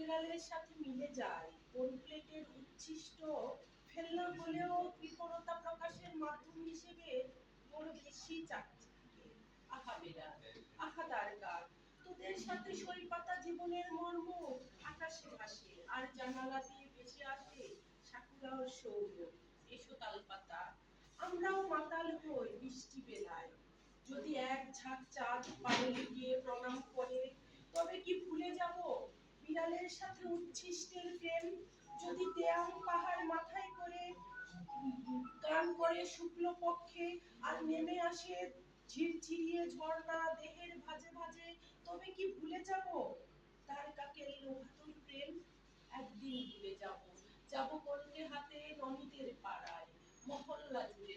বিড়ালের সাথে মিলে যায়, কোন প্লেটের উচ্ছিষ্ট ফেলনা হলেও কৃপণতা প্রকাশের মাধ্যম হিসেবে বড় বেশি চাকচিক্যে। আহা বিড়াল, আহা দ্বারকা, তোদের সাথে সই পাতা জীবনের মর্ম আকাশে ভাসে, আর জানালা দিয়ে ভেসে আসে সাকুরার সৌর। এসো তালপাতা, আমরাও মাতাল হই বৃষ্টি বেলায়, যদি এক ঝাঁক চাঁদ পায়ে গিয়ে প্রণাম করে, তবে কি ভুলে যাব বিড়ালের সাথে উচ্ছিষ্টের প্রেম? যদি দেয়াল পাহাড় মাথায় করে গান করে শুক্ল পক্ষে, আর নেমে আসে ঝিরঝিরিয়ে ঝর্ণা দেহের ভাজে ভাজে, তবে কি ভুলে যাব তার কাকের লোহাতুর প্রেম? একদিন ভুলে যাব, যাব কলকে হাতে ননীদের পাড়ায়, মহল্লা জুড়ে